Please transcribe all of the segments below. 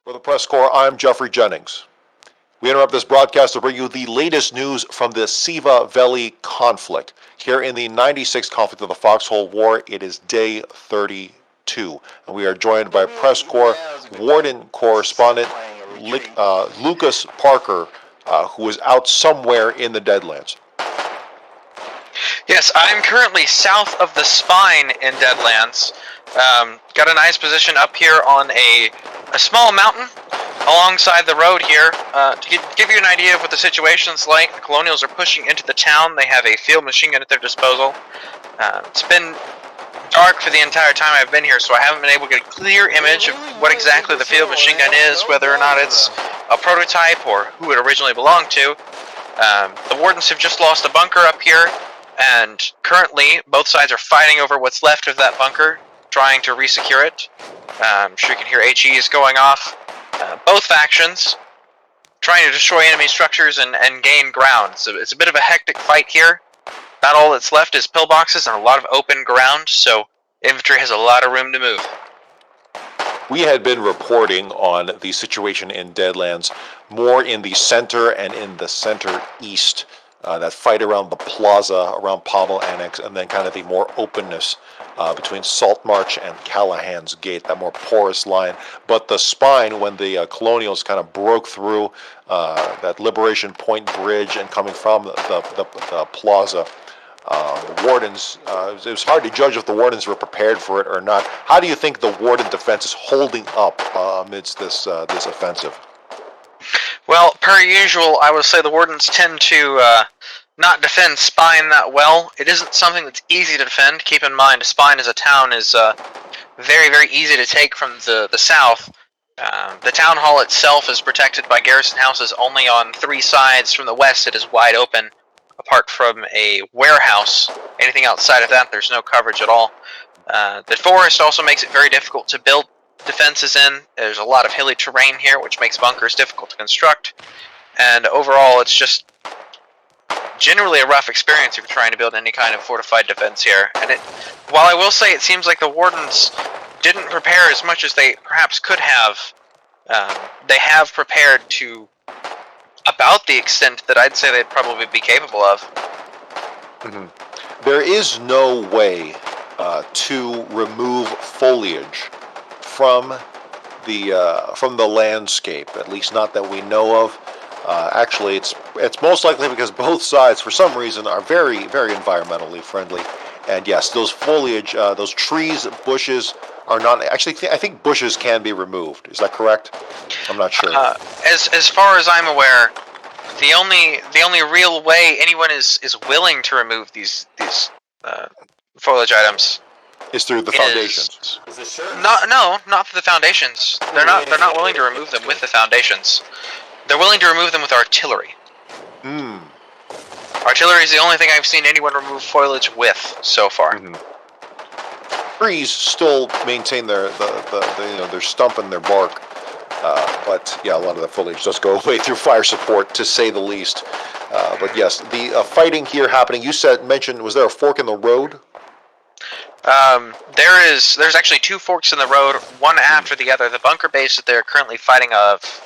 For the Press Corps, I'm Jeffrey Jennings. We interrupt this broadcast to bring you the latest news from the Siva Valley conflict. Here in the 96th conflict of the Foxhole War, it is day 32. And we are joined by Press Corps Warden correspondent Lucas Parker, who is out somewhere in the Deadlands. Yes, I'm currently south of the Spine in Deadlands. Got a nice position up here on a small mountain alongside the road here. To give you an idea of what the situation's like, the Colonials are pushing into the town. They have a field machine gun at their disposal. It's been dark for the entire time I've been here, so I haven't been able to get a clear image of what exactly the field machine gun is, whether or not it's a prototype or who it originally belonged to. The Wardens have just lost a bunker up here, and currently both sides are fighting over what's left of that bunker, trying to resecure it. I'm sure you can hear HEs going off. Both factions trying to destroy enemy structures and gain ground. So it's a bit of a hectic fight here. Not all that's left is pillboxes and a lot of open ground, so infantry has a lot of room to move. We had been reporting on the situation in Deadlands more in the center and in the center east. That fight around the plaza, around Pommel Annex, and then kind of the more openness between Saltmarsh and Callahan's Gate, that more porous line. But the Spine, when the Colonials kind of broke through that Liberation Point Bridge and coming from the plaza, the Wardens, it was hard to judge if the Wardens were prepared for it or not. How do you think the Warden defense is holding up amidst this offensive? Well, per usual, I would say the Wardens tend to not defend Spine that well. It isn't something that's easy to defend. Keep in mind, Spine as a town is very, very easy to take from the south. The town hall itself is protected by garrison houses only on 3 sides. From the west, it is wide open, apart from a warehouse. Anything outside of that, there's no coverage at all. The forest also makes it very difficult to build defenses in. There's a lot of hilly terrain here, which makes bunkers difficult to construct. And overall, it's just generally a rough experience if you're trying to build any kind of fortified defense here. And while I will say it seems like the Wardens didn't prepare as much as they perhaps could have, they have prepared to about the extent that I'd say they'd probably be capable of. There is no way to remove foliage from the landscape, at least not that we know of. Actually, it's most likely because both sides, for some reason, are very, very environmentally friendly. And yes, those foliage, those trees, bushes are not. Actually, I think bushes can be removed. Is that correct? I'm not sure. As far as I'm aware, the only real way anyone is willing to remove these foliage items is through the foundations. Not through the foundations. They're not willing to remove them with the foundations. They're willing to remove them with artillery. Artillery is the only thing I've seen anyone remove foliage with so far. Trees still maintain their stump and their bark, but yeah, a lot of the foliage does go away through fire support, to say the least. But yes, the fighting here happening. You mentioned, was there a fork in the road? There's actually 2 forks in the road, one after the other. The bunker base that they're currently fighting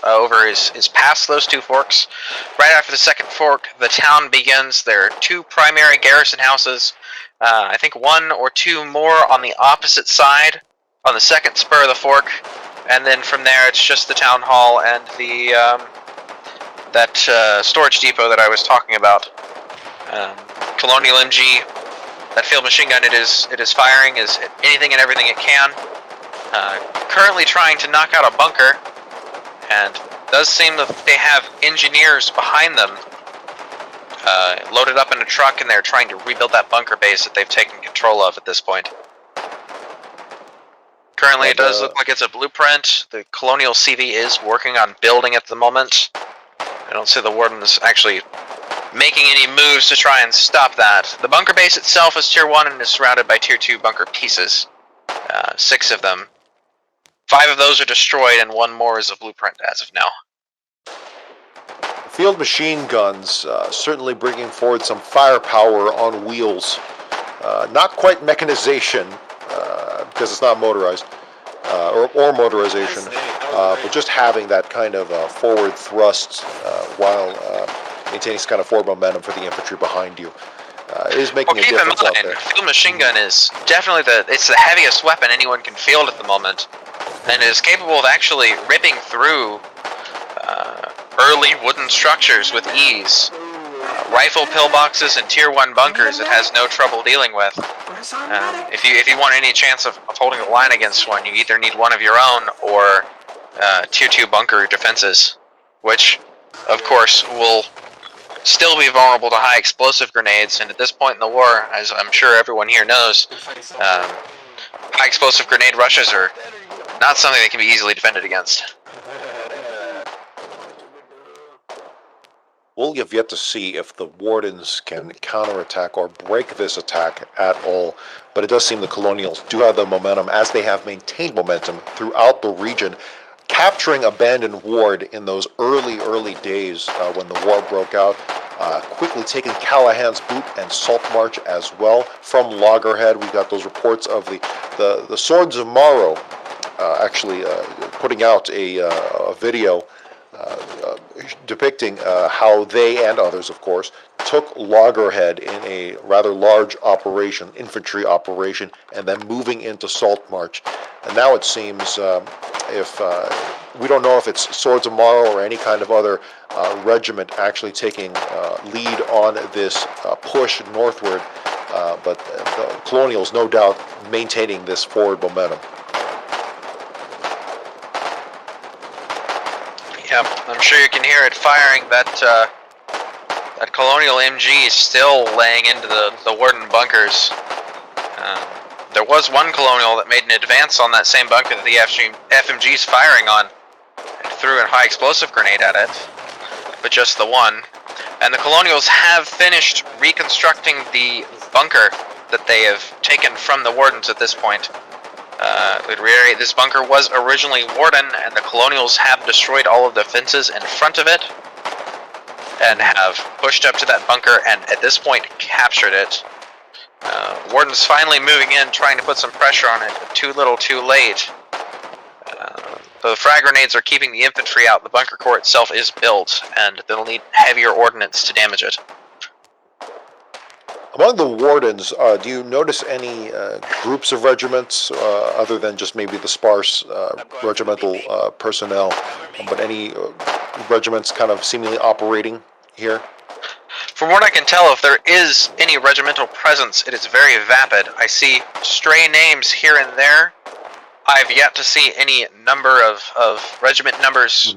over is past those 2 forks. Right after the second fork, the town begins. There are 2 primary garrison houses. I think 1 or 2 more on the opposite side, on the second spur of the fork, and then from there it's just the town hall and the that storage depot that I was talking about. Colonial MG. That field machine gun it is firing is anything and everything it can. Currently trying to knock out a bunker, and it does seem that they have engineers behind them loaded up in a truck, and they're trying to rebuild that bunker base that they've taken control of at this point. Currently it does look like it's a blueprint. The Colonial CV is working on building at the moment. I don't see the Warden is actually making any moves to try and stop that. The bunker base itself is Tier 1 and is surrounded by Tier 2 bunker pieces. 6 of them. 5 of those are destroyed and 1 more is a blueprint as of now. Field machine guns certainly bringing forward some firepower on wheels. Not quite mechanization, because it's not motorized. or motorization, but just having that kind of forward thrust while maintaining some kind of forward momentum for the infantry behind you is making a difference out there. Field machine gun is definitely it's the heaviest weapon anyone can field at the moment, and is capable of actually ripping through early wooden structures with ease. Rifle pillboxes and tier 1 bunkers it has no trouble dealing with. If you want any chance of holding the line against one, you either need one of your own or tier 2 bunker defenses, which of course will still be vulnerable to high explosive grenades, and at this point in the war, as I'm sure everyone here knows, high explosive grenade rushes are not something that can be easily defended against. We'll have yet to see if the Wardens can counterattack or break this attack at all, but it does seem the Colonials do have the momentum, as they have maintained momentum throughout the region, capturing abandoned Ward in those early days when the war broke out, quickly taking Callahan's Boot and Salt March as well. From Loggerhead, we got those reports of the Swords of Morrow actually putting out a video depicting how they and others, of course, took Loggerhead in a rather large operation, infantry operation, and then moving into Salt March. And now it seems, if we don't know if it's Swords of Morrow or any kind of other regiment actually taking lead on this push northward, but the Colonials, no doubt, maintaining this forward momentum. Yep, I'm sure you can hear it firing. That Colonial MG is still laying into the Warden bunkers. There was one Colonial that made an advance on that same bunker that the FMG's firing on. It threw a high explosive grenade at it, but just the one. And the Colonials have finished reconstructing the bunker that they have taken from the Wardens at this point. To reiterate, this bunker was originally Warden, and the Colonials have destroyed all of the fences in front of it, and have pushed up to that bunker, and at this point captured it. Warden's finally moving in, trying to put some pressure on it, but too little too late. The frag grenades are keeping the infantry out. The bunker core itself is built, and they'll need heavier ordnance to damage it. Among the Wardens, do you notice any groups of regiments, other than just maybe the sparse regimental personnel, but any regiments kind of seemingly operating here? From what I can tell, if there is any regimental presence, it is very vapid. I see stray names here and there. I've yet to see any number of regiment numbers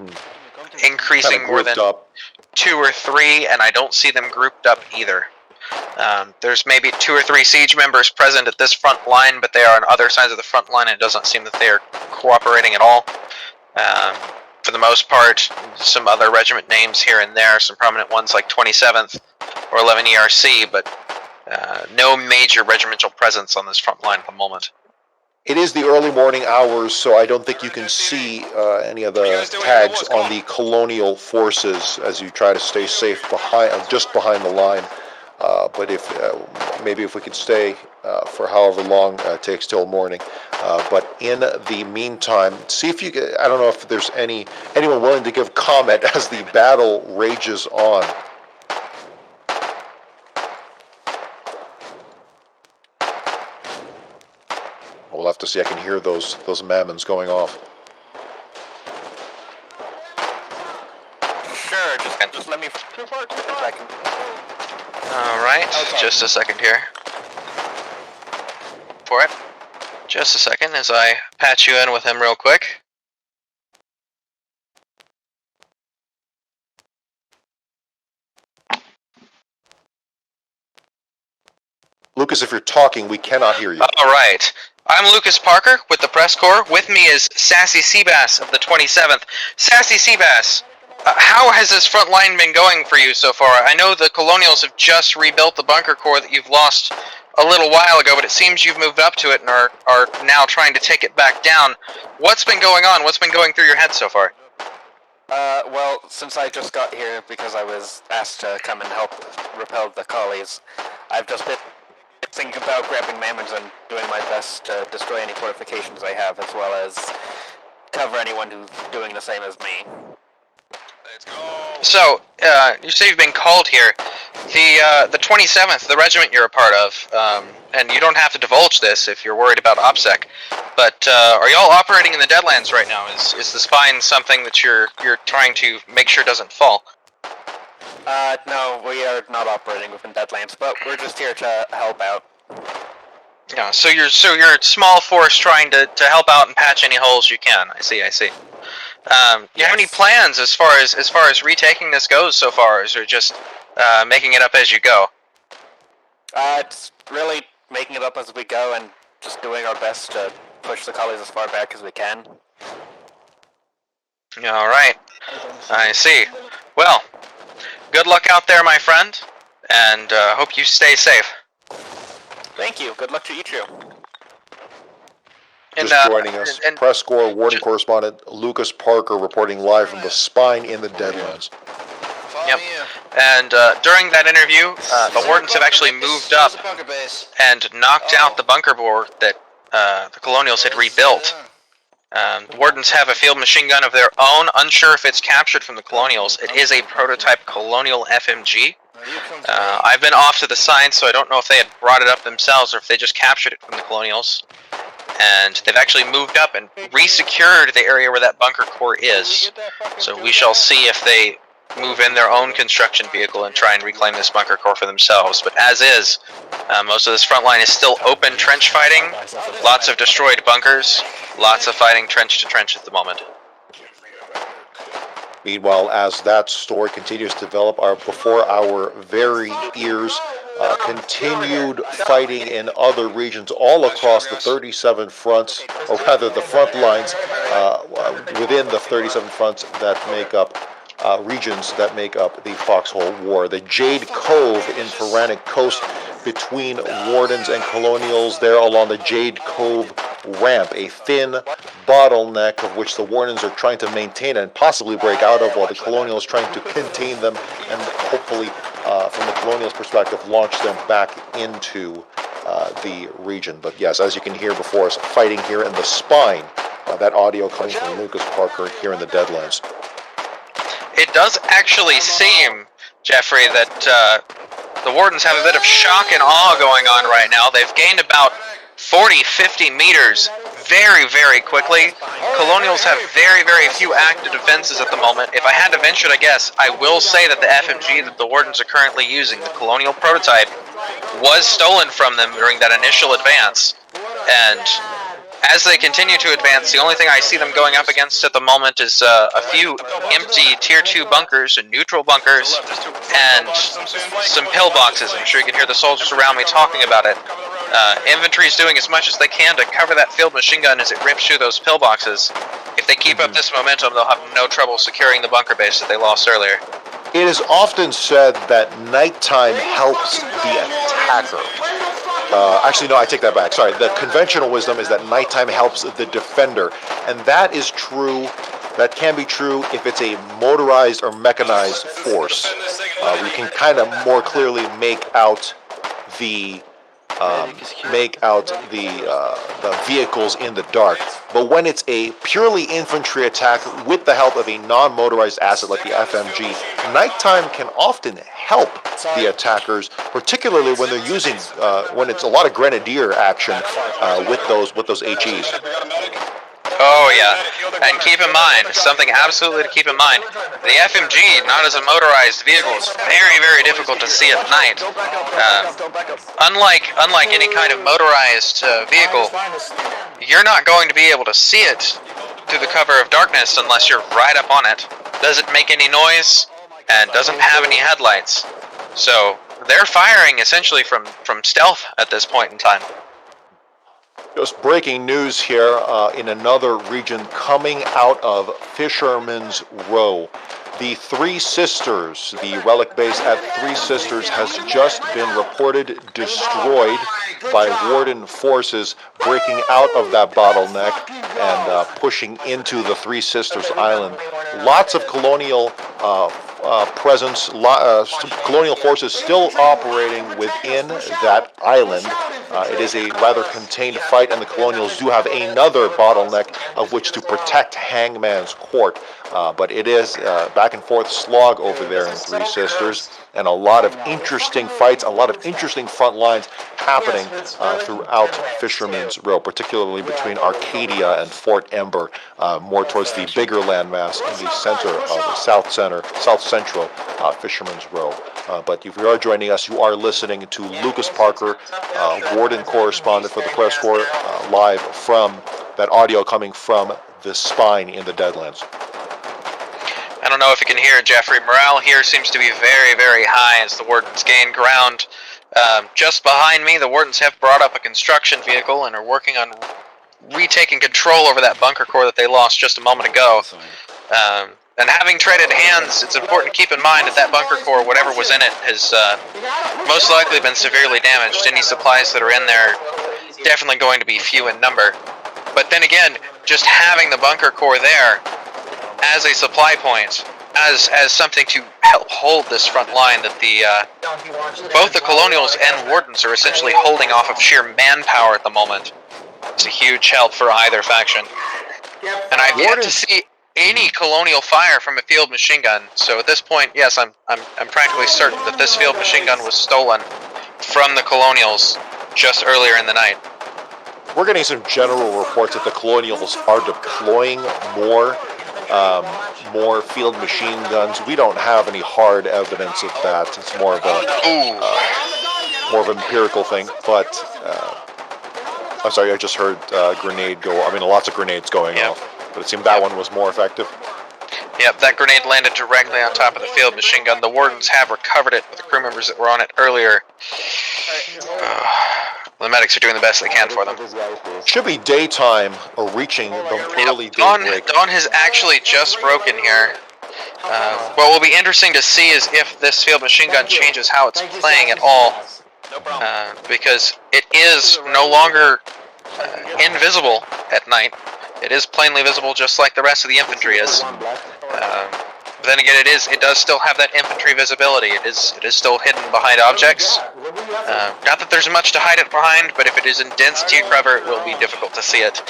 increasing kind of more than up. 2 or 3, and I don't see them grouped up either. There's maybe 2 or 3 siege members present at this front line, but they are on other sides of the front line, and it doesn't seem that they are cooperating at all. For the most part, some other regiment names here and there, some prominent ones like 27th or 11 ERC, but no major regimental presence on this front line at the moment. It is the early morning hours, so I don't think you can see any of the tags on the Colonial forces as you try to stay safe just behind the line. But maybe if we could stay for however long it takes till morning. But in the meantime, see if you can, I don't know if there's anyone willing to give comment as the battle rages on. We'll have to see. I can hear those mammons going off. Sure, just let me. Alright, just a second here. For it. Just a second as I patch you in with him real quick. Lucas, if you're talking, we cannot hear you. Alright. I'm Lucas Parker with the PressCorps. With me is Sassy Seabass of the 27th. Sassy Seabass, how has this front line been going for you so far? I know the Colonials have just rebuilt the bunker core that you've lost a little while ago, but it seems you've moved up to it and are now trying to take it back down. What's been going on? What's been going through your head so far? Well, since I just got here because I was asked to come and help repel the collies, I've just been thinking about grabbing mammoths and doing my best to destroy any fortifications I have, as well as cover anyone who's doing the same as me. Let's go. So, you say you've been called here. The 27th, the regiment you're a part of, and you don't have to divulge this if you're worried about OPSEC, but are y'all operating in the Deadlands right now? Is the spine something that you're trying to make sure doesn't fall? No, we are not operating within Deadlands, but we're just here to help out. Yeah, so you're a small force trying to help out and patch any holes you can. I see. You have any plans as far as retaking this goes so far, or is it just making it up as you go? It's really making it up as we go and just doing our best to push the collies as far back as we can. All right, I see. Well, good luck out there, my friend, and hope you stay safe. Thank you. Good luck to you too. Just joining us, PressCorps Warden correspondent Lucas Parker reporting live from the spine in the Deadlands. Yep. And during that interview, the Wardens have actually moved up and knocked out the bunker board that the Colonials had rebuilt. The Wardens have a field machine gun of their own, unsure if it's captured from the Colonials. It is a prototype Colonial FMG. I've been off to the side, so I don't know if they had brought it up themselves or if they just captured it from the Colonials. And they've actually moved up and re-secured the area where that bunker core is. So we shall see if they move in their own construction vehicle and try and reclaim this bunker core for themselves. But as is, most of this front line is still open trench fighting, lots of destroyed bunkers, lots of fighting trench to trench at the moment. Meanwhile, as that story continues to develop, before our very ears, continued fighting in other regions all across the 37 fronts, or rather the front lines within the 37 fronts that make up regions that make up the Foxhole War. The Jade Cove in Pharaonic Coast between Wardens and Colonials there along the Jade Cove ramp, a thin bottleneck of which the Wardens are trying to maintain and possibly break out of, while the Colonials trying to contain them and hopefully, from the Colonials' perspective, launch them back into the region. But yes, as you can hear before us, fighting here in the spine, that audio coming from Lucas Parker here in the Deadlands. It does actually seem, Jeffrey, that the Wardens have a bit of shock and awe going on right now. They've gained about 40-50 meters very, very quickly. Colonials have very, very few active defenses at the moment. If I had to venture to guess, I will say that the FMG that the Wardens are currently using, the Colonial prototype, was stolen from them during that initial advance. And as they continue to advance, the only thing I see them going up against at the moment is a few empty Tier 2 bunkers and neutral bunkers and some pillboxes. I'm sure you can hear the soldiers around me talking about it. Infantry is doing as much as they can to cover that field machine gun as it rips through those pillboxes. If they keep up this momentum, they'll have no trouble securing the bunker base that they lost earlier. It is often said that nighttime helps the attacker. Actually, no, I take that back. Sorry, the conventional wisdom is that nighttime helps the defender. And that is true. That can be true if it's a motorized or mechanized force. We can kind of more clearly make out the vehicles in the dark. But when it's a purely infantry attack with the help of a non-motorized asset like the FMG, nighttime can often help the attackers, particularly when they're using when it's a lot of grenadier action with those HEs. Oh yeah, and keep in mind, something absolutely to keep in mind, the FMG, not as a motorized vehicle, is very, very difficult to see at night. Unlike any kind of motorized vehicle, you're not going to be able to see it through the cover of darkness unless you're right up on it. Doesn't make any noise, and doesn't have any headlights. So they're firing essentially from stealth at this point in time. Just breaking news here in another region coming out of Fisherman's Row. The Three Sisters, the relic base at Three Sisters, has just been reported destroyed by Warden forces breaking out of that bottleneck and pushing into the Three Sisters Island. Lots of colonial presence, colonial forces still operating within that island. It is a rather contained fight, and the colonials do have another bottleneck of which to protect Hangman's Court. But it is back and forth slog over there in Three Sisters, and a lot of interesting fights, a lot of interesting front lines happening throughout Fisherman's Row, particularly between Arcadia and Fort Ember, more towards the bigger landmass in the center of the south central Fisherman's Row. But if you are joining us, you are listening to Lucas Parker, Warden correspondent for the PressCorps, live from that audio coming from the spine in the Deadlands. I don't know if you can hear it, Jeffrey. Morale here seems to be very, very high as the Wardens gain ground. Just behind me, the Wardens have brought up a construction vehicle and are working on retaking control over that bunker core that they lost just a moment ago. And having traded hands, it's important to keep in mind that bunker core, whatever was in it, has most likely been severely damaged. Any supplies that are in there definitely going to be few in number. But then again, just having the bunker core there as a supply point, as something to help hold this front line that both the Colonials and Wardens are essentially holding off of sheer manpower at the moment. It's a huge help for either faction. And I've yet to see any Colonial fire from a field machine gun. So at this point, yes, I'm practically certain that this field machine gun was stolen from the Colonials just earlier in the night. We're getting some general reports that the Colonials are deploying more field machine guns. We don't have any hard evidence of that. It's more of an empirical thing. But I'm sorry, I just heard grenade go. I mean, lots of grenades going off. But it seemed that one was more effective. Yep, that grenade landed directly on top of the field machine gun. The Wardens have recovered it with the crew members that were on it earlier. The medics are doing the best they can for them. Should be daytime or reaching the early daybreak. Dawn has actually just broken here. What will be interesting to see is if this field machine gun changes how it's playing at all. Because it is no longer invisible at night. It is plainly visible just like the rest of the infantry is. But then again, it does still have that infantry visibility. It is still hidden behind objects. Not that there's much to hide it behind, but if it is in dense tree cover, it will be difficult to see it.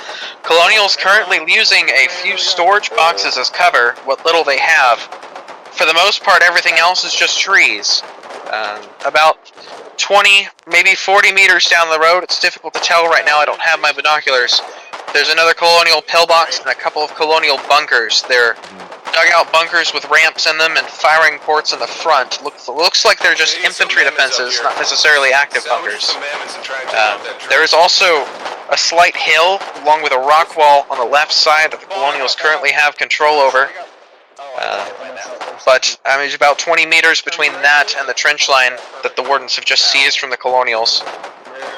Colonials currently using a few storage boxes as cover, what little they have. For the most part, everything else is just trees. About 20, maybe 40 meters down the road, it's difficult to tell right now, I don't have my binoculars. There's another Colonial pillbox and a couple of Colonial bunkers. They're dugout bunkers with ramps in them and firing ports in the front. Looks like they're just infantry defenses, not necessarily active bunkers. There is also a slight hill along with a rock wall on the left side that the Colonials currently have control over. But I mean, there's about 20 meters between that and the trench line that the Wardens have just seized from the Colonials.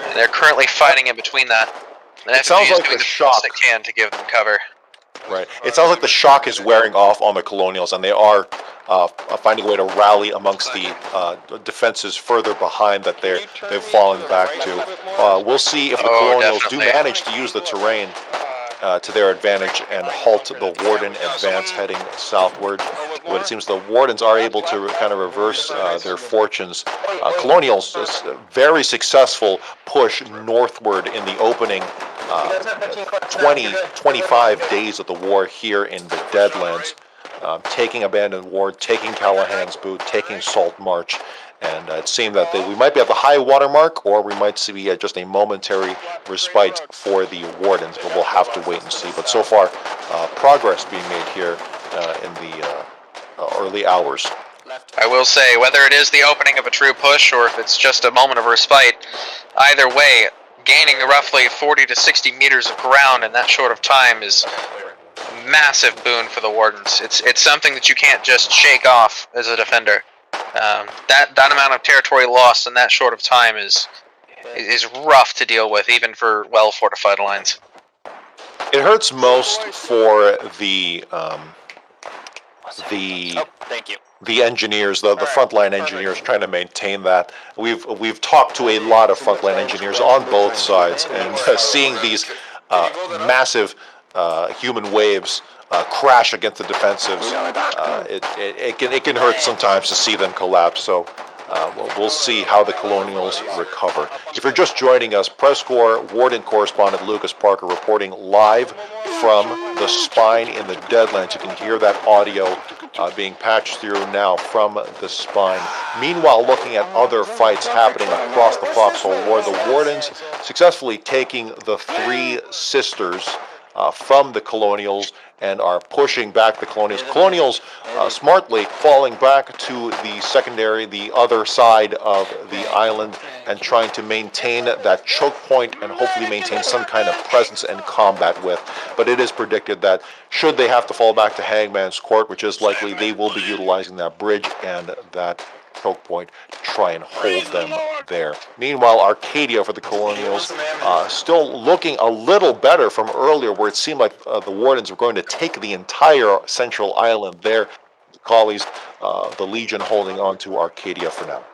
And they're currently fighting in between that. And it sounds like doing the shock they can to give them cover. Right. It sounds like the shock is wearing off on the Colonials, and they are finding a way to rally amongst the defenses further behind that they've fallen back to. We'll see if the Colonials do manage to use the terrain to their advantage and halt the Warden advance heading southward. But it seems the Wardens are able to kind of reverse their fortunes. Colonials, very successful push northward in the opening 25 days of the war here in the Deadlands, taking Abandoned Ward, taking Callahan's Boot, taking Salt March, and it seemed that we might be at the high water mark, or we might see just a momentary respite for the Wardens, but we'll have to wait and see. But so far, progress being made here in the early hours. I will say, whether it is the opening of a true push or if it's just a moment of respite, either way, gaining roughly 40 to 60 meters of ground in that short of time is a massive boon for the Wardens. It's something that you can't just shake off as a defender. That amount of territory lost in that short of time is rough to deal with, even for well-fortified lines. It hurts most for the engineers, the frontline engineers, trying to maintain that. We've talked to a lot of frontline engineers on both sides, and seeing these massive human waves crash against the defensives. It can hurt sometimes to see them collapse. So we'll see how the Colonials recover. If you're just joining us, PressCorps Warden correspondent Lucas Parker reporting live from the spine in the Deadlands. You can hear that audio being patched through now from the spine. Meanwhile, looking at other fights happening across the Foxhole War, the Wardens successfully taking the three sisters from the Colonials and are pushing back the Colonials. Colonials smartly falling back to the secondary, the other side of the island, and trying to maintain that choke point and hopefully maintain some kind of presence and combat with. But it is predicted that should they have to fall back to Hangman's Court, which is likely, they will be utilizing that bridge and that choke point to try and hold them there. Meanwhile, Arcadia for the Colonials still looking a little better from earlier, where it seemed like the Wardens were going to take the entire central island there. The Collies, the Legion holding on to Arcadia for now.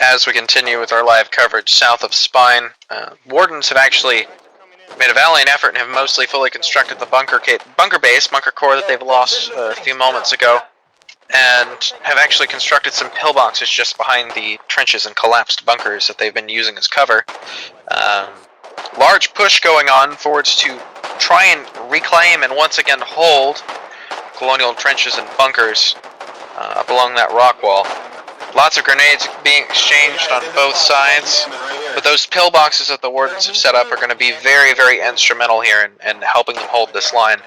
As we continue with our live coverage south of Spine, Wardens have actually made a valiant effort and have mostly fully constructed the bunker core that they've lost a few moments ago, and have actually constructed some pillboxes just behind the trenches and collapsed bunkers that they've been using as cover. Large push going on forwards to try and reclaim and once again hold colonial trenches and bunkers up along that rock wall. Lots of grenades being exchanged on both sides, but those pillboxes that the Wardens have set up are going to be very, very instrumental here in helping them hold this line.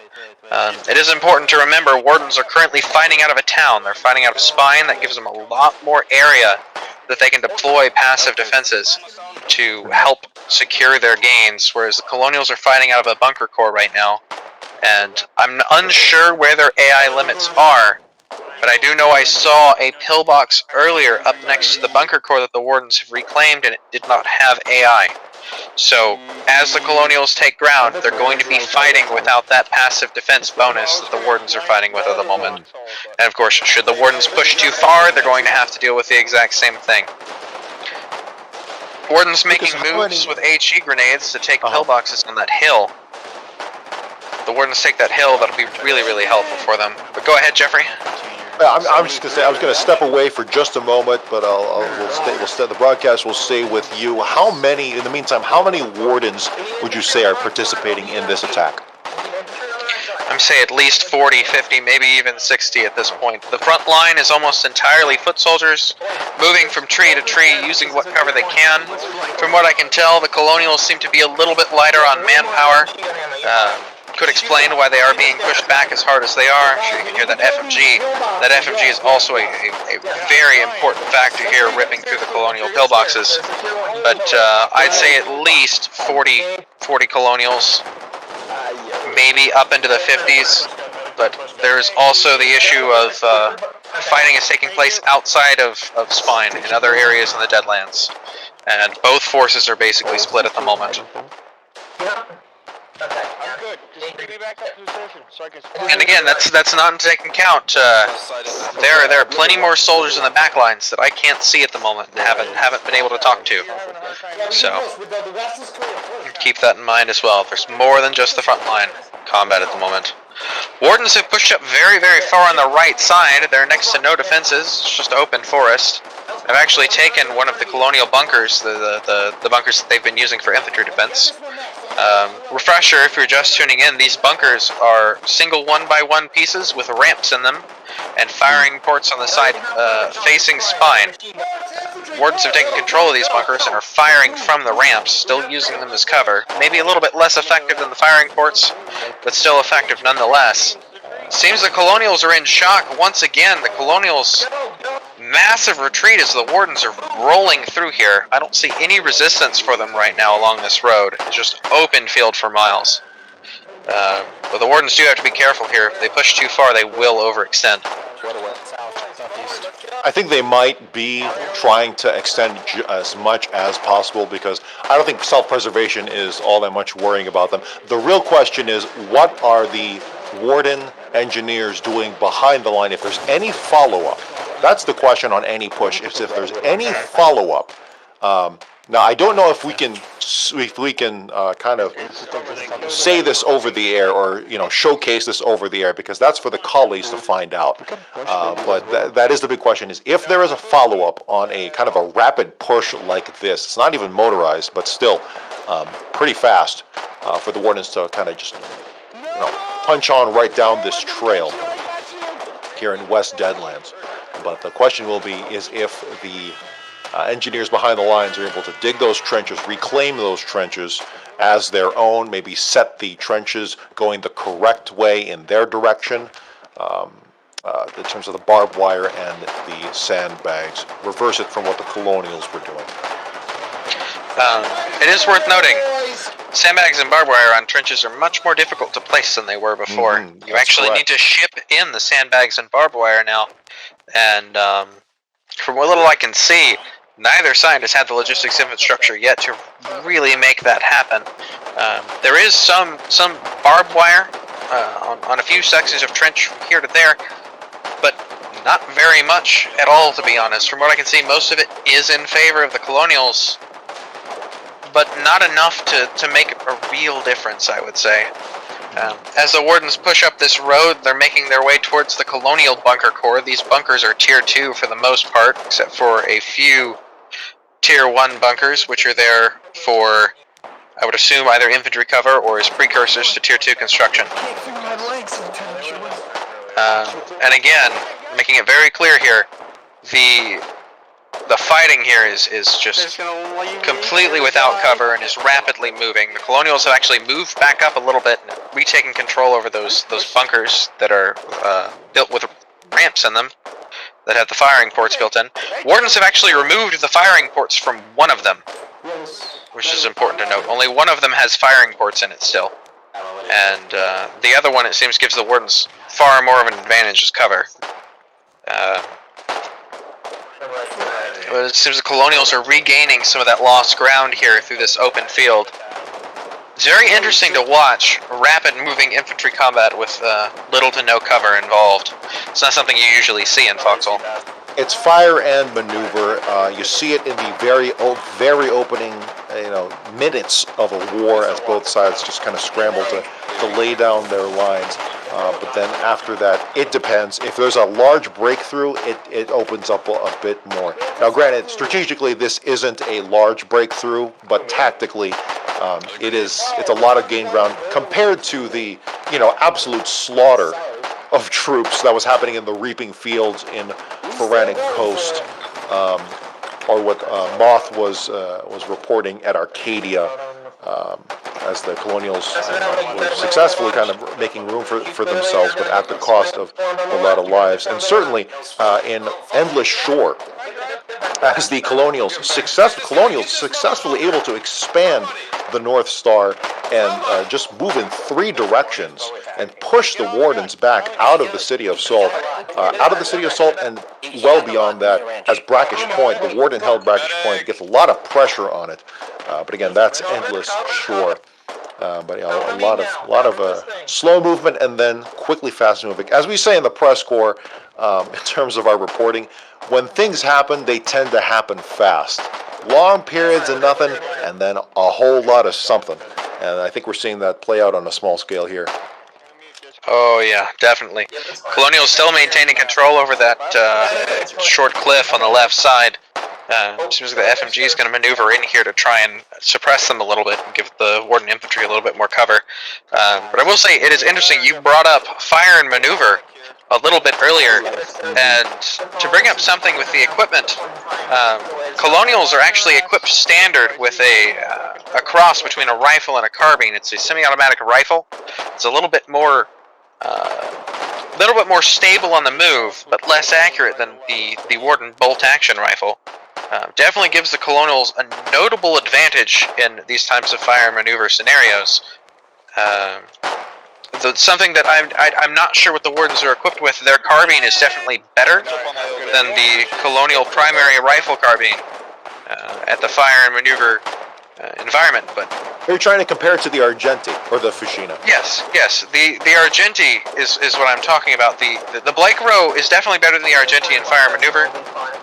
It is important to remember Wardens are currently fighting out of a town. They're fighting out of Spine. That gives them a lot more area that they can deploy passive defenses to help secure their gains, whereas the Colonials are fighting out of a bunker core right now. And I'm unsure where their AI limits are, but I do know I saw a pillbox earlier up next to the bunker core that the Wardens have reclaimed, and it did not have AI. So, as the Colonials take ground, they're going to be fighting without that passive defense bonus that the Wardens are fighting with at the moment. And of course, should the Wardens push too far, they're going to have to deal with the exact same thing. Wardens making moves with HE grenades to take pillboxes on that hill. The Wardens take that hill, that'll be really, really helpful for them. But go ahead, Jeffrey. I'm just going to say, I was going to step away for just a moment, but we'll stay, the broadcast will stay with you. How many, in the meantime, how many Wardens would you say are participating in this attack? I'm saying at least 40, 50, maybe even 60 at this point. The front line is almost entirely foot soldiers, moving from tree to tree, using what cover they can. From what I can tell, the Colonials seem to be a little bit lighter on manpower. Could explain why they are being pushed back as hard as they are. Sure, you can hear that FMG. That FMG is also a very important factor here, ripping through the Colonial pillboxes. But I'd say at least 40 Colonials, maybe up into the 50s. But there's also the issue of fighting is taking place outside of Spine in other areas in the Deadlands. And both forces are basically split at the moment. I'm good. Just bring me back up to position so I can spot. And again, that's not taking account. There are plenty more soldiers in the back lines that I can't see at the moment and haven't been able to talk to. So keep that in mind as well. There's more than just the front line combat at the moment. Wardens have pushed up very, very far on the right side. They're next to no defenses. It's just open forest. I've actually taken one of the Colonial bunkers, the bunkers that they've been using for infantry defense. Refresher, if you're just tuning in, these bunkers are single 1x1 pieces with ramps in them and firing ports on the side facing Spine. Wardens have taken control of these bunkers and are firing from the ramps, still using them as cover. Maybe a little bit less effective than the firing ports, but still effective nonetheless. Seems the Colonials are in shock once again. The Colonials' massive retreat as the Wardens are rolling through here. I don't see any resistance for them right now along this road. It's just open field for miles. But the Wardens do have to be careful here. If they push too far, they will overextend. I think they might be trying to extend as much as possible, because I don't think self-preservation is all that much worrying about them. The real question is, what are the Warden engineers doing behind the line? If there's any follow-up, that's the question on any push. If there's any follow-up, Now, I don't know if we can kind of say this over the air or showcase this over the air, because that's for the colleagues to find out. But that is the big question: is if there is a follow-up on a kind of a rapid push like this. It's not even motorized, but still pretty fast for the Wardens to kind of just punch on right down this trail here in West Deadlands. But the question will be is if the engineers behind the lines are able to dig those trenches, reclaim those trenches as their own, maybe set the trenches going the correct way in their direction, in terms of the barbed wire and the sandbags, reverse it from what the Colonials were doing. It is worth noting, sandbags and barbed wire on trenches are much more difficult to place than they were before. You actually need to ship in the sandbags and barbed wire now, and from what little I can see, neither side has had the logistics infrastructure yet to really make that happen. There is some barbed wire on a few sections of trench from here to there, but not very much at all, to be honest. From what I can see, most of it is in favor of the Colonials, but not enough to make a real difference, I would say. As the Wardens push up this road, they're making their way towards the Colonial bunker core. These bunkers are Tier 2 for the most part, except for a few Tier 1 bunkers, which are there for, I would assume, either infantry cover or as precursors to Tier 2 construction. And again, making it very clear here, the fighting here is just completely without cover and is rapidly moving. The Colonials have actually moved back up a little bit and retaken control over those bunkers that are built with ramps in them that have the firing ports built in. Wardens have actually removed the firing ports from one of them, which is important to note. Only one of them has firing ports in it still. And the other one, it seems, gives the Wardens far more of an advantage as cover. It seems the Colonials are regaining some of that lost ground here through this open field. It's very interesting to watch rapid moving infantry combat with little to no cover involved. It's not something you usually see in Foxhole. It's fire and maneuver. You see it in the very opening, minutes of a war as both sides just kind of scramble to lay down their lines. But then after that, it depends. If there's a large breakthrough, it opens up a bit more. Now, granted, strategically, this isn't a large breakthrough, but tactically, it's a lot of gain ground compared to the, absolute slaughter of troops that was happening in the reaping fields in Pharaonic Coast, or what Moth was reporting at Arcadia, as the Colonials were successfully kind of making room for themselves, but at the cost of a lot of lives. And certainly in Endless Shore, as the Colonials successfully able to expand the North Star and just move in three directions and push the Wardens back out of the City of Salt, and well beyond that, as Brackish Point. The Warden held Brackish Point. It gets a lot of pressure on it, but again, that's Endless Shore. But a lot of slow movement and then quickly fast moving. As we say in the press corps, in terms of our reporting, when things happen, they tend to happen fast. Long periods of nothing, and then a whole lot of something. And I think we're seeing that play out on a small scale here. Oh yeah, definitely. Colonials still maintaining control over that short cliff on the left side. Seems like the FMG is going to maneuver in here to try and suppress them a little bit and give the Warden infantry a little bit more cover. But I will say, it is interesting, you brought up fire and maneuver a little bit earlier, and to bring up something with the equipment, Colonials are actually equipped standard with a cross between a rifle and a carbine. It's a semi-automatic rifle. It's a little bit more stable on the move, but less accurate than the Warden bolt-action rifle. Definitely gives the Colonials a notable advantage in these types of fire and maneuver scenarios. Something that I'm not sure what the Wardens are equipped with. Their carbine is definitely better than the Colonial primary rifle carbine at the fire and maneuver environment, but Are you trying to compare it to the Argenti or the Fushina? Yes. The Argenti is what I'm talking about. The Blake Row is definitely better than the Argenti in fire and maneuver.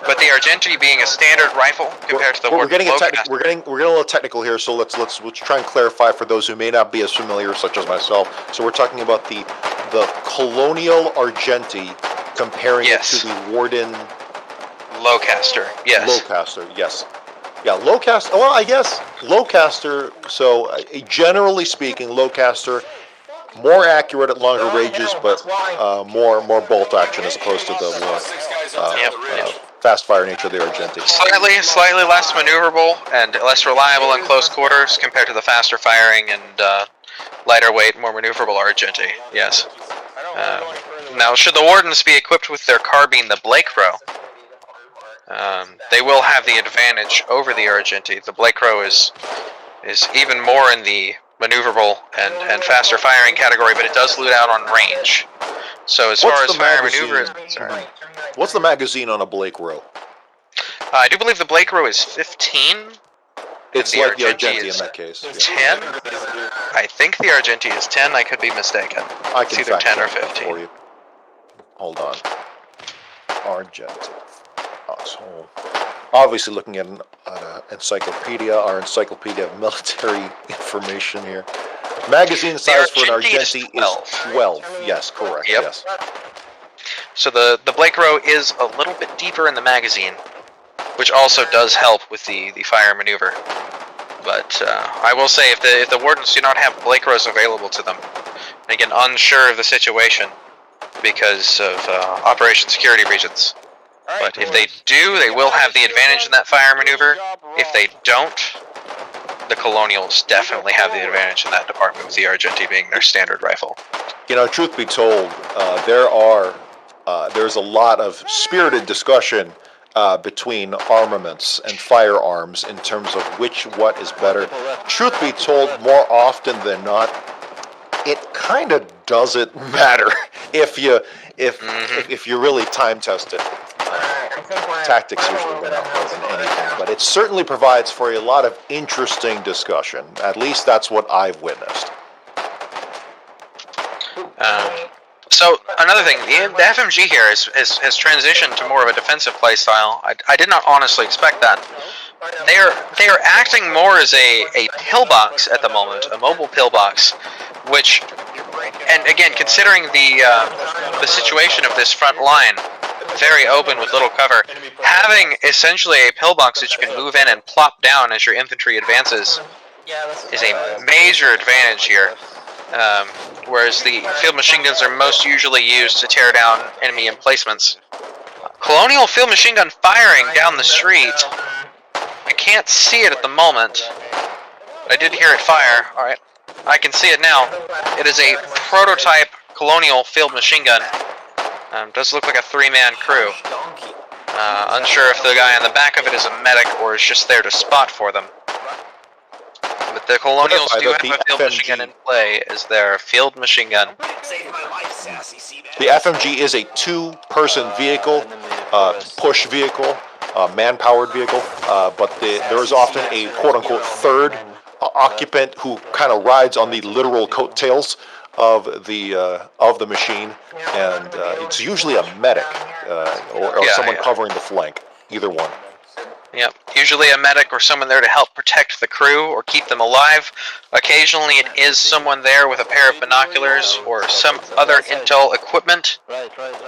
but the Argenti being a standard rifle compared to the we're Warden getting Flowcaster. we're getting a little technical here, so let's try and clarify for those who may not be as familiar, such as myself. So we're talking about the Colonial Argenti, comparing Yes. it to the Warden Lowcaster, yes. Lowcaster. Yes, yeah, Lowcaster. Well, I guess Lowcaster. So generally speaking, Lowcaster more accurate at longer ranges, but more bolt action as opposed to the more fast fire nature of the Argenti. Slightly less maneuverable and less reliable in close quarters compared to the faster firing and lighter weight, more maneuverable Argenti. Yes. Now, should the Wardens be equipped with their carbine, the Blake-Row, they will have the advantage over the Argenti. The Blake-Row is even more in the maneuverable and faster firing category, but it does loot out on range. So as far as fire maneuver is concerned, what's the magazine on a Blake-Row? I do believe the Blake-Row is 15. It's like the Argenti in that case. 10? I think the Argenti is 10. I could be mistaken. I It's can either fact 10 or check that 15. for you. Hold on. Argenti. Foxhole. Obviously looking at an encyclopedia, our encyclopedia of military information here. Magazine size for an Argenti is 12. Yes, correct. Yep. Yes. So the Blake-Row is a little bit deeper in the magazine, which also does help with the fire maneuver. But I will say, if the Wardens do not have Blake-Rows available to them, and again, unsure of the situation because of Operation Security Regions, but if they do, they will have the advantage in that fire maneuver. If they don't, the Colonials definitely have the advantage in that department, with the Argenti being their standard rifle. You know, truth be told, there's a lot of spirited discussion between armaments and firearms in terms of what is better. Truth be told, more often than not, it kind of doesn't matter if you really time test it. Tactics usually win out more than anything, but it certainly provides for a lot of interesting discussion. At least that's what I've witnessed. So another thing, the FMG here has transitioned to more of a defensive playstyle. I did not honestly expect that. They are acting more as a pillbox at the moment, a mobile pillbox, which, and again, considering the situation of this front line, very open with little cover, having essentially a pillbox that you can move in and plop down as your infantry advances is a major advantage here. Whereas the field machine guns are most usually used to tear down enemy emplacements. Colonial field machine gun firing down the street. I can't see it at the moment, but I did hear it fire. Alright, I can see it now. It is a prototype Colonial field machine gun. Does look like a 3-man crew. Unsure if the guy on the back of it is a medic or is just there to spot for them. But the Colonials do have a field machine gun in play as their field machine gun. The FMG is a 2-person vehicle, push vehicle, man-powered vehicle, but there is often a quote-unquote third occupant who kind of rides on the literal coattails of the machine, and it's usually a medic or someone covering the flank, either one. Yep, usually a medic or someone there to help protect the crew or keep them alive. Occasionally it is someone there with a pair of binoculars or some other intel equipment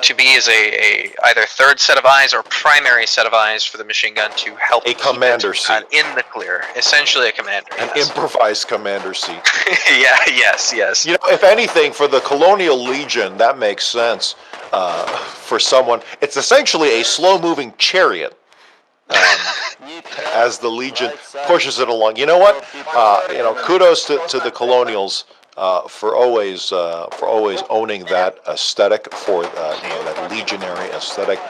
to be as a either third set of eyes or primary set of eyes for the machine gun to help a commander seat in the clear. Essentially a commander. An improvised commander seat. Yes. You know, if anything, for the Colonial Legion, that makes sense. For someone, it's essentially a slow-moving chariot. As the Legion pushes it along. You know what? Kudos to the Colonials for always owning that aesthetic, for that legionary aesthetic.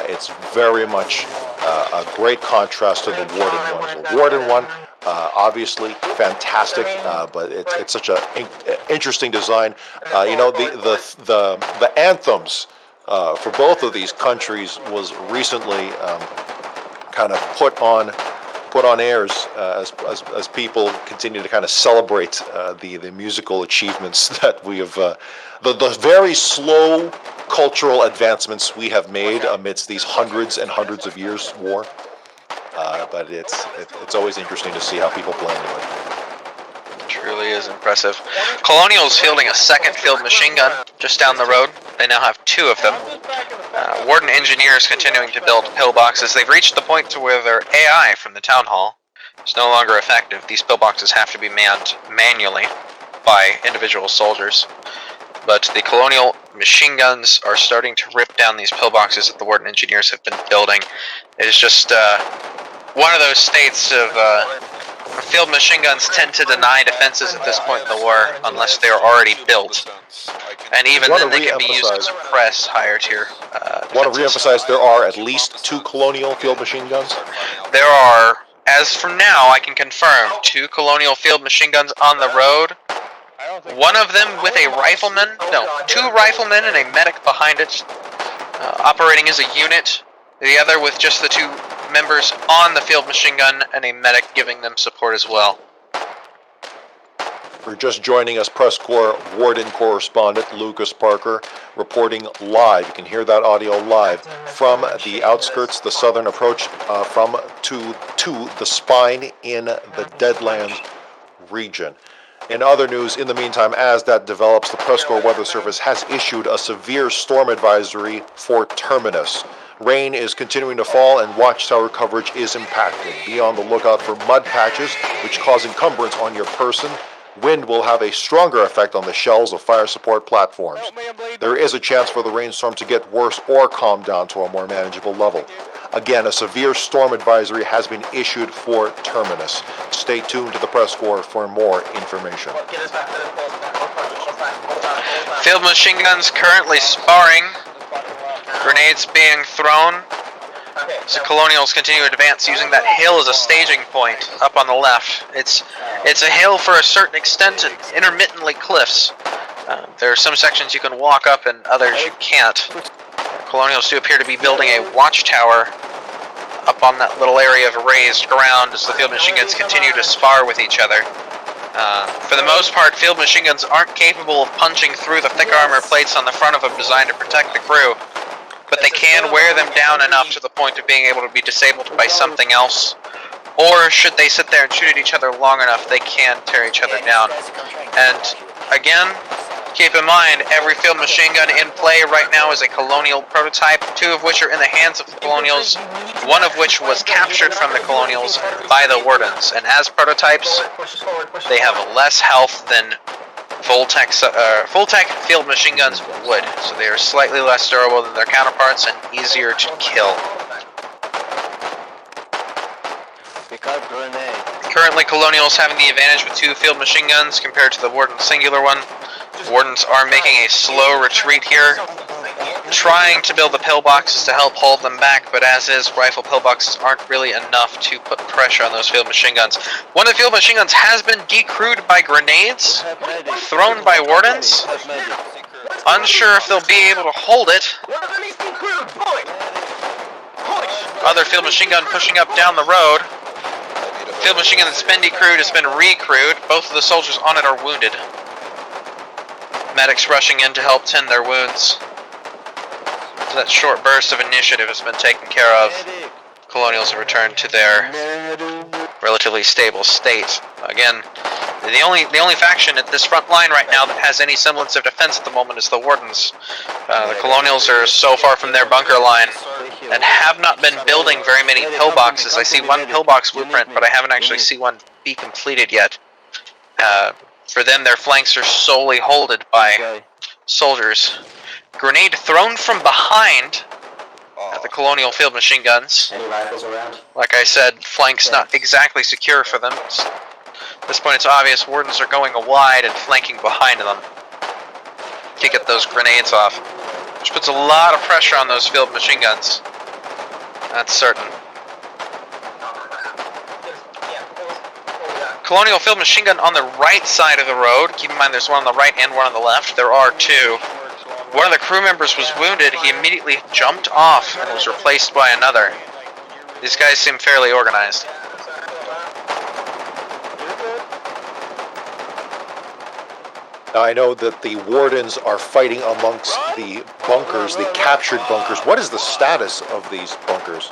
It's very much a great contrast to the Warden one. The Warden one, obviously fantastic, but it's such an interesting design. The anthems for both of these countries was recently kind of put on airs as people continue to kind of celebrate the musical achievements that we have. The very slow cultural advancements we have made amidst these hundreds and hundreds of years war. But it's always interesting to see how people blend into it. Truly is impressive. Colonials fielding a second field machine gun just down the road. They now have 2 of them. Warden engineers continuing to build pillboxes. They've reached the point to where their AI from the town hall is no longer effective. These pillboxes have to be manned manually by individual soldiers. But the colonial machine guns are starting to rip down these pillboxes that the Warden engineers have been building. It is just one of those states of field machine guns tend to deny defenses at this point in the war unless they are already built. And even then they can be used to suppress higher tier defenses. Want to re-emphasize there are at least 2 colonial field machine guns? There are, as for now, I can confirm, 2 colonial field machine guns on the road. One of them with a rifleman, no, 2 riflemen and a medic behind it, operating as a unit. The other with just the 2 members on the field machine gun and a medic giving them support as well. For just joining us, PressCorps Warden correspondent Lucas Parker reporting live. You can hear that audio live from the outskirts, the southern approach to the spine in the Deadlands region. In other news, in the meantime, as that develops, the PressCorps Weather Service has issued a severe storm advisory for Terminus. Rain is continuing to fall and watchtower coverage is impacted. Be on the lookout for mud patches, which cause encumbrance on your person. Wind will have a stronger effect on the shells of fire support platforms. There is a chance for the rainstorm to get worse or calm down to a more manageable level. Again, a severe storm advisory has been issued for Terminus. Stay tuned to the PressCorps for more information. Field machine guns currently sparring. Grenades being thrown. So colonials continue to advance using that hill as a staging point up on the left. It's a hill for a certain extent and intermittently cliffs. There are some sections you can walk up and others you can't. Colonials do appear to be building a watchtower up on that little area of raised ground as the field machine guns continue to spar with each other. For the most part, field machine guns aren't capable of punching through the thick armor plates on the front of them designed to protect the crew, but they can wear them down enough to the point of being able to be disabled by something else. Or should they sit there and shoot at each other long enough, they can tear each other down. And again, keep in mind, every field machine gun in play right now is a colonial prototype, 2 of which are in the hands of the colonials, 1 of which was captured from the colonials by the wardens. And as prototypes, they have less health than full-tech field machine guns would, so they are slightly less durable than their counterparts and easier to kill. Currently, colonials having the advantage with 2 field machine guns compared to the Warden's singular one. Wardens are making a slow retreat here, trying to build the pillboxes to help hold them back, but as is, rifle pillboxes aren't really enough to put pressure on those field machine guns. One of the field machine guns has been decrewed by grenades thrown by wardens. Unsure if they'll be able to hold it. Other field machine gun pushing up down the road. Field machine gun that's been decrewed has been recrewed. Both of the soldiers on it are wounded. Medics rushing in to help tend their wounds. So that short burst of initiative has been taken care of. Colonials have returned to their relatively stable state. Again, the only faction at this front line right now that has any semblance of defense at the moment is the Wardens. The Colonials are so far from their bunker line and have not been building very many pillboxes. I see 1 pillbox blueprint, but I haven't actually seen one be completed yet. For them, their flanks are solely holded by soldiers. Grenade thrown from behind the colonial field machine guns. Any rifles around? Like I said, flanks not exactly secure for them. At this point, it's obvious Wardens are going wide and flanking behind them to get those grenades off, which puts a lot of pressure on those field machine guns. That's certain. Colonial field machine gun on the right side of the road. Keep in mind there's one on the right and one on the left. There are 2. One of the crew members was wounded. He immediately jumped off and was replaced by another. These guys seem fairly organized. Now, I know that the Wardens are fighting amongst the bunkers, the captured bunkers. What is the status of these bunkers?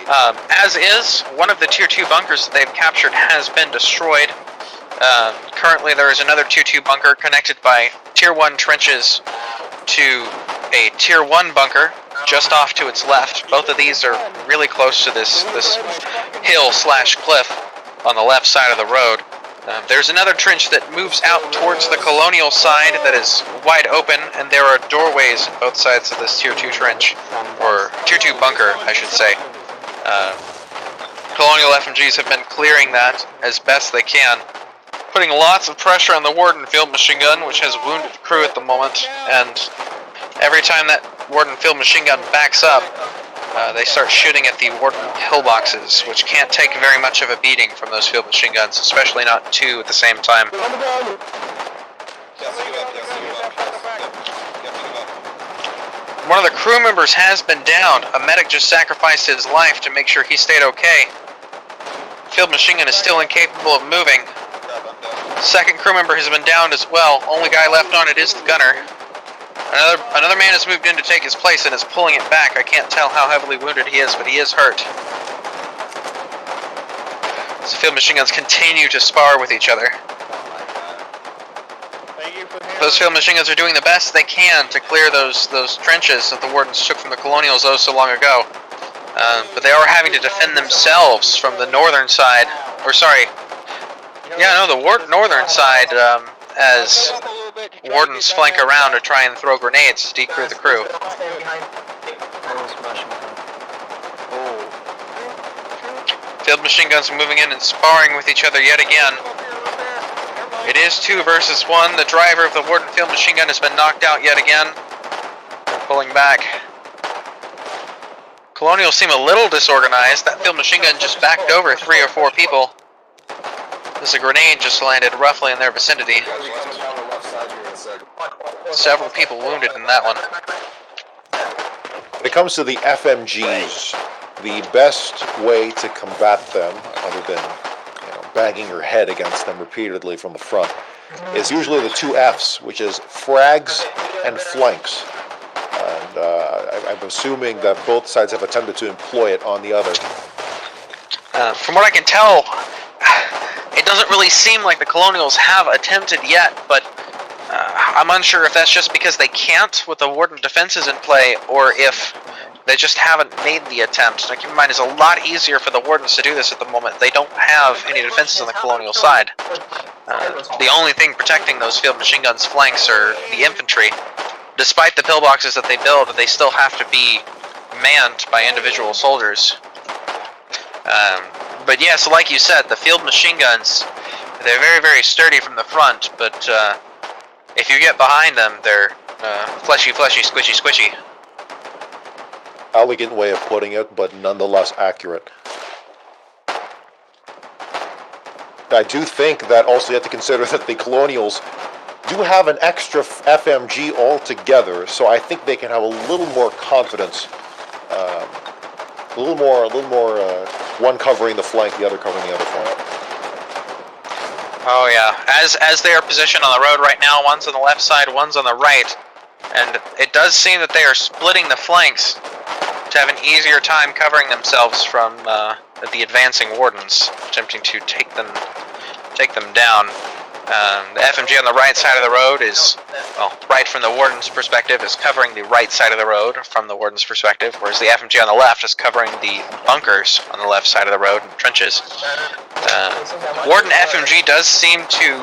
As is, one of the Tier 2 bunkers that they've captured has been destroyed. Currently there is another Tier 2 bunker connected by Tier 1 trenches to a Tier 1 bunker just off to its left. Both of these are really close to this hill/cliff on the left side of the road. There's another trench that moves out towards the colonial side that is wide open, and there are doorways on both sides of this Tier 2 trench, or Tier 2 bunker, I should say. Colonial FMGs have been clearing that as best they can, putting lots of pressure on the Warden field machine gun, which has wounded the crew at the moment, and every time that Warden field machine gun backs up, they start shooting at the Warden pillboxes, which can't take very much of a beating from those field machine guns, especially not two at the same time. One of the crew members has been downed. A medic just sacrificed his life to make sure he stayed okay. Field machine gun is still incapable of moving. Second crew member has been downed as well. Only guy left on it is the gunner. Another man has moved in to take his place and is pulling it back. I can't tell how heavily wounded he is, but he is hurt. So field machine guns continue to spar with each other. Those field machine guns are doing the best they can to clear those trenches that the Wardens took from the Colonials so long ago. But they are having to defend themselves from the northern side. Or sorry, yeah, no, the northern side, as Wardens flank around to try and throw grenades to decrew the crew. Field machine guns are moving in and sparring with each other yet again. It is 2 versus 1. The driver of the Warden field machine gun has been knocked out yet again. They're pulling back. Colonials seem a little disorganized. That field machine gun just backed over 3 or 4 people. There's a grenade just landed roughly in their vicinity. Several people wounded in that one. When it comes to the FMGs, the best way to combat them, other than banging your head against them repeatedly from the front, is usually the 2 Fs, which is frags and flanks. And I'm assuming that both sides have attempted to employ it on the other. From what I can tell, it doesn't really seem like the Colonials have attempted yet, but I'm unsure if that's just because they can't with the Warden defenses in play, or if they just haven't made the attempt. Now keep in mind, it's a lot easier for the Wardens to do this at the moment. They don't have any defenses on the Colonial side. The only thing protecting those field machine guns' flanks are the infantry. Despite the pillboxes that they build, they still have to be manned by individual soldiers. But yeah, so like you said, the field machine guns, they're very, very sturdy from the front, but if you get behind them, they're fleshy, fleshy, squishy, squishy. Elegant way of putting it, but nonetheless accurate. I do think that also you have to consider that the Colonials do have an extra FMG altogether, so I think they can have a little more confidence, a little more, one covering the flank, the other covering the other flank. Oh yeah, as they are positioned on the road right now, one's on the left side, one's on the right, and it does seem that they are splitting the flanks to have an easier time covering themselves from the advancing Wardens, attempting to take them down. The FMG on the right side of the road is, well, right from the Warden's perspective, is covering the right side of the road from the Warden's perspective, whereas the FMG on the left is covering the bunkers on the left side of the road and trenches. Warden FMG does seem to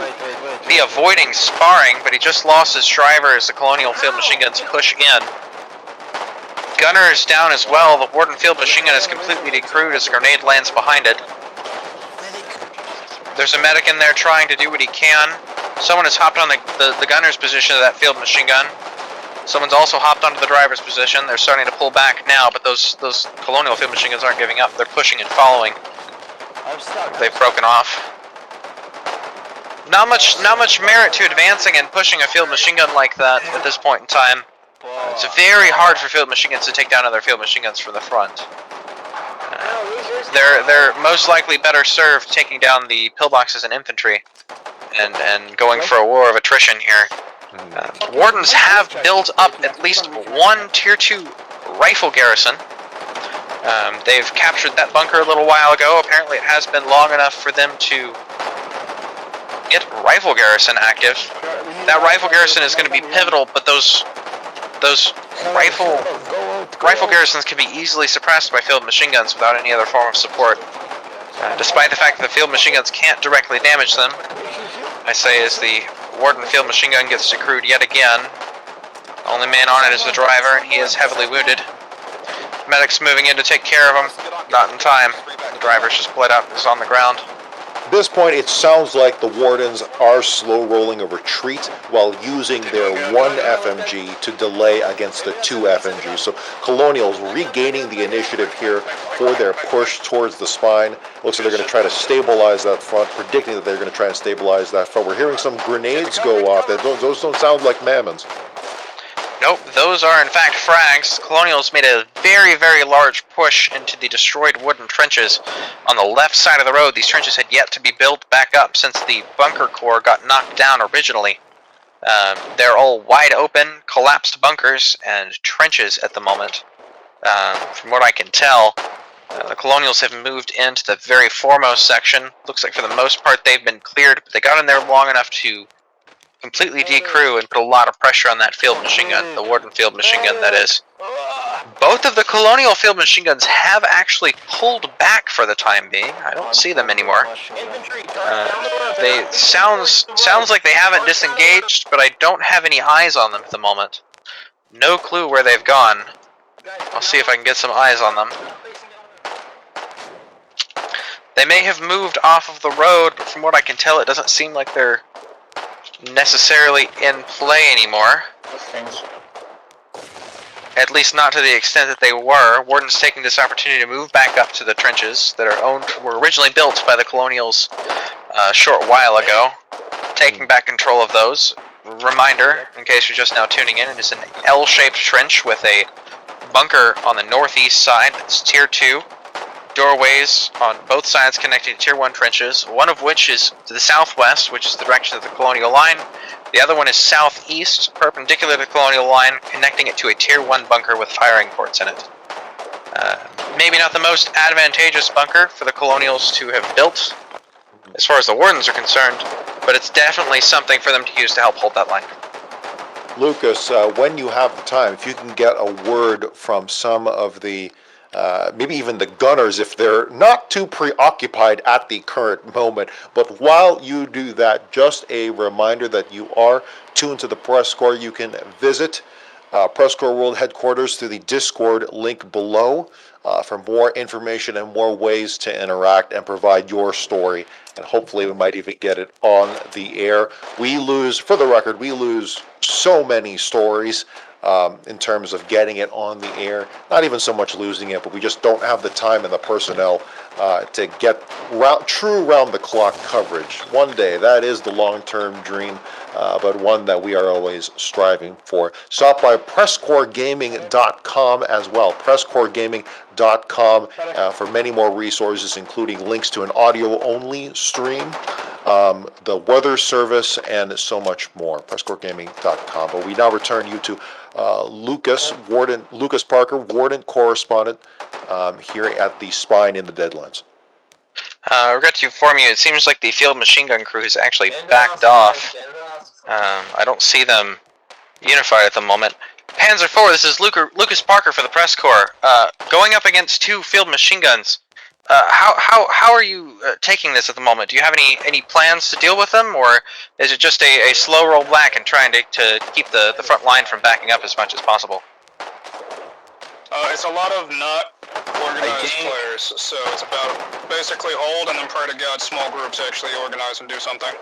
be avoiding sparring, but he just lost his driver as the Colonial field machine guns push in. Gunner is down as well. The Warden field machine gun is completely decrewed as a grenade lands behind it. There's a medic in there trying to do what he can. Someone has hopped on the gunner's position of that field machine gun. Someone's also hopped onto the driver's position. They're starting to pull back now, but those Colonial field machine guns aren't giving up. They're pushing and following. They've broken off. Not much merit to advancing and pushing a field machine gun like that at this point in time. It's very hard for field machine guns to take down other field machine guns from the front. They're most likely better served taking down the pillboxes and infantry. and going for a war of attrition here. Wardens have built up at least one Tier 2 rifle garrison. They've captured that bunker a little while ago. Apparently it has been long enough for them to get rifle garrison active. That rifle garrison is going to be pivotal, but those rifle garrisons can be easily suppressed by field machine guns without any other form of support. Despite the fact that the field machine guns can't directly damage them, I say as the Warden field machine gun gets decrewed yet again. The only man on it is the driver, and he is heavily wounded. Medics moving in to take care of him. Not in time. The driver's just bled out and is on the ground. At this point, it sounds like the Wardens are slow rolling a retreat while using their one FMG to delay against the two FMGs. So Colonials regaining the initiative here for their push towards the spine. Looks like they're going to try to stabilize that front, predicting that they're going to try and stabilize that front. We're hearing some grenades go off. Those don't sound like mammons. Nope, those are in fact frags. Colonials made a very, very large push into the destroyed wooden trenches on the left side of the road. These trenches had yet to be built back up since the bunker core got knocked down originally. They're all wide open, collapsed bunkers and trenches at the moment. From what I can tell, the Colonials have moved into the very foremost section. Looks like for the most part they've been cleared, but they got in there long enough to completely decrew and put a lot of pressure on that field machine gun, the Warden field machine gun, that is. Both of the Colonial field machine guns have actually pulled back for the time being. I don't see them anymore. They sounds like they haven't disengaged, but I don't have any eyes on them at the moment. No clue where they've gone. I'll see if I can get some eyes on them. They may have moved off of the road, but from what I can tell, it doesn't seem like they're necessarily in play anymore. At least not to the extent that they were. Warden's taking this opportunity to move back up to the trenches that were originally built by the Colonials a short while ago, taking back control of those. Reminder, in case you're just now tuning in, it is an L-shaped trench with a bunker on the northeast side that's Tier 2. Doorways on both sides connecting to Tier 1 trenches, one of which is to the southwest, which is the direction of the Colonial line. The other one is southeast, perpendicular to the Colonial line, connecting it to a Tier 1 bunker with firing ports in it. Maybe not the most advantageous bunker for the Colonials to have built, as far as the Wardens are concerned, but it's definitely something for them to use to help hold that line. Lucas, when you have the time, if you can get a word from some of the maybe even the gunners, if they're not too preoccupied at the current moment. But while you do that, just a reminder that you are tuned to the PressCorps. You can visit PressCorps World Headquarters through the Discord link below for more information and more ways to interact and provide your story. And hopefully we might even get it on the air. We lose, for the record, we lose so many stories in terms of getting it on the air. Not even so much losing it, but we just don't have the time and the personnel to get true round-the-clock coverage. One day, that is the long-term dream, but one that we are always striving for. Stop by PressCorpsGaming.com as well. PressCorpsGaming.com for many more resources, including links to an audio-only stream, the weather service, and so much more. PressCorpsGaming.com. But we now return you to Lucas Parker, Warden correspondent here at the Spine in the Deadlands. I regret to inform you, it seems like the field machine gun crew has actually backed off. I don't see them unified at the moment. Panzer IV, this is Lucas Parker for the PressCorps. Going up against two field machine guns. How are you taking this at the moment? Do you have any plans to deal with them, or is it just a slow roll back and trying to keep the front line from backing up as much as possible? It's a lot of not organized players, so it's about basically hold and then pray to God small groups actually organize and do something.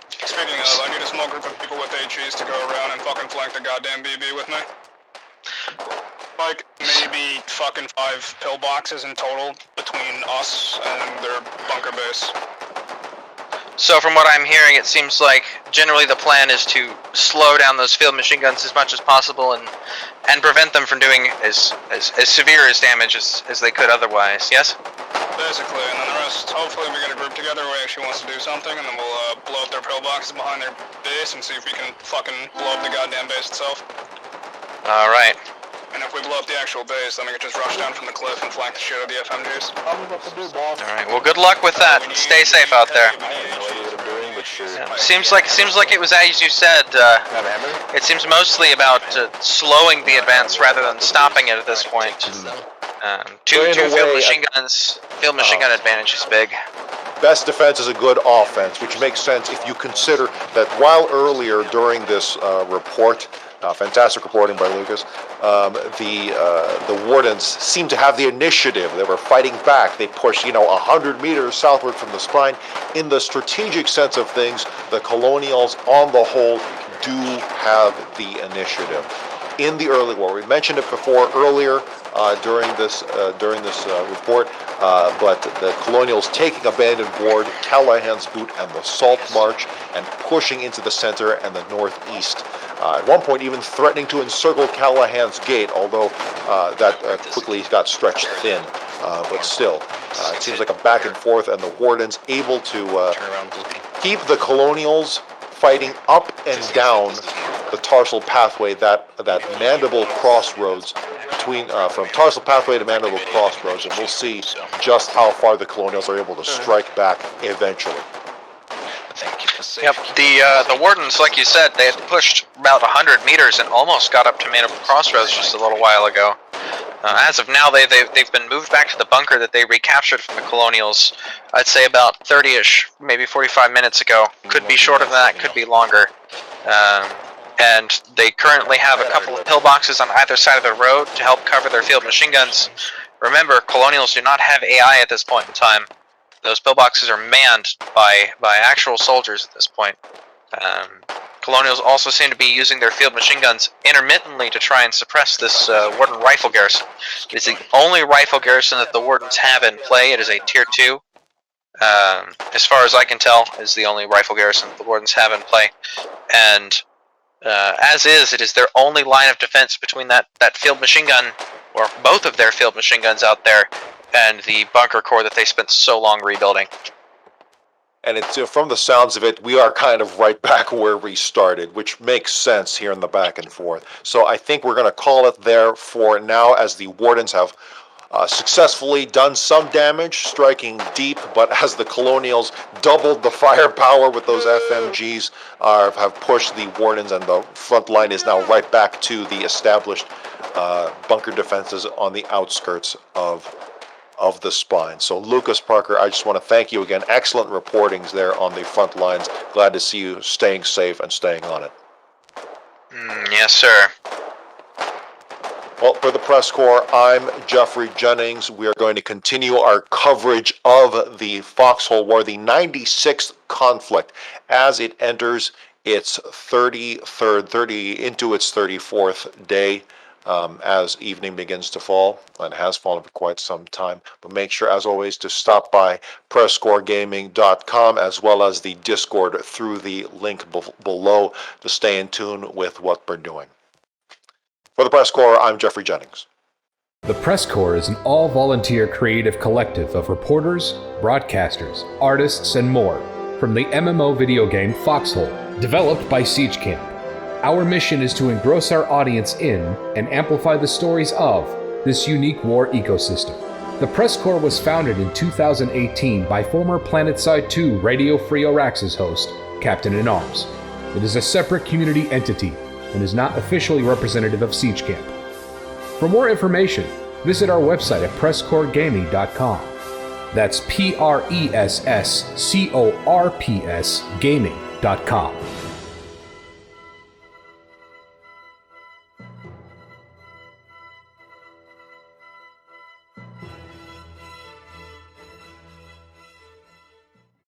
Speaking of, I need a small group of people with HEs to go around and fucking flank the goddamn BB with me. Like, maybe fucking 5 pillboxes in total between us and their bunker base. So from what I'm hearing, it seems like generally the plan is to slow down those field machine guns as much as possible and prevent them from doing as severe as damage as they could otherwise, yes? Basically, and then the rest, hopefully we get a group together who actually wants to do something, and then we'll blow up their our pillboxes behind their base and see if we can fucking blow up the goddamn base itself. Alright. And if we blow up the actual base, then we can just rush down from the cliff and flank the shit out of the FMGs. Tell me what to do, boss. Alright, well good luck with that. Stay safe out there. I have no idea what I'm doing, but sure. Yeah. Seems like it was, as you said, Have a hammer? it seems mostly about slowing the advance rather than stopping it at this point. Two in a field way, machine guns. Field machine gun advantage is big. Best defense is a good offense, which makes sense if you consider that while earlier during this report, fantastic reporting by Lucas, the Wardens seemed to have the initiative. They were fighting back. They pushed, 100 meters southward from the spine. In the strategic sense of things, the Colonials, on the whole, do have the initiative. In the early war, we mentioned it before earlier during this report, but the Colonials taking abandoned ward, Callahan's Boot, and the Salt March, and pushing into the center and the northeast. At one point, even threatening to encircle Callahan's Gate, although that quickly got stretched thin. But still, it seems like a back and forth, and the Wardens able to keep the Colonials fighting up and down the Tarsal Pathway, that Mandible Crossroads, between from Tarsal Pathway to Mandible Crossroads, and we'll see just how far the Colonials are able to strike back eventually. Yep, the Wardens, like you said, they had pushed about 100 meters and almost got up to Mandible Crossroads just a little while ago. As of now, they've been moved back to the bunker that they recaptured from the Colonials, I'd say about 30-ish, maybe 45 minutes ago. Could be shorter than that, could be longer. And they currently have a couple of pillboxes on either side of the road to help cover their field machine guns. Remember, Colonials do not have AI at this point in time. Those pillboxes are manned by actual soldiers at this point. Colonials also seem to be using their field machine guns intermittently to try and suppress this Warden rifle garrison. It is the only rifle garrison that the Wardens have in play. It is a Tier 2. As far as I can tell, is the only rifle garrison that the Wardens have in play. And it is their only line of defense between that field machine gun, or both of their field machine guns out there, and the bunker core that they spent so long rebuilding. And it's from the sounds of it, we are kind of right back where we started, which makes sense here in the back and forth. So I think we're going to call it there for now, as the Wardens have successfully done some damage, striking deep, but as the Colonials doubled the firepower with those FMGs, have pushed the Wardens, and the front line is now right back to the established bunker defenses on the outskirts of the spine. So Lucas, Parker, I just want to thank you again. Excellent reportings there on the front lines. Glad to see you staying safe and staying on it. Yes, sir. Well, for the Press Corps, I'm Jeffrey Jennings. We are going to continue our coverage of the Foxhole War, the 96th conflict, as it enters its 34th day. As evening begins to fall, and has fallen for quite some time. But make sure, as always, to stop by PressCorpsGaming.com, as well as the Discord through the link below, to stay in tune with what we're doing. For the Press Corps, I'm Jeffrey Jennings. The Press Corps is an all-volunteer creative collective of reporters, broadcasters, artists, and more from the MMO video game Foxhole, developed by Siege Camp. Our mission is to engross our audience in and amplify the stories of this unique war ecosystem. The Press Corps was founded in 2018 by former Planetside 2 Radio Free Auraxis host, CaptainInArms. It is a separate community entity and is not officially representative of Siege Camp. For more information, visit our website at PressCorpsGaming.com. That's PressCorps Gaming.com.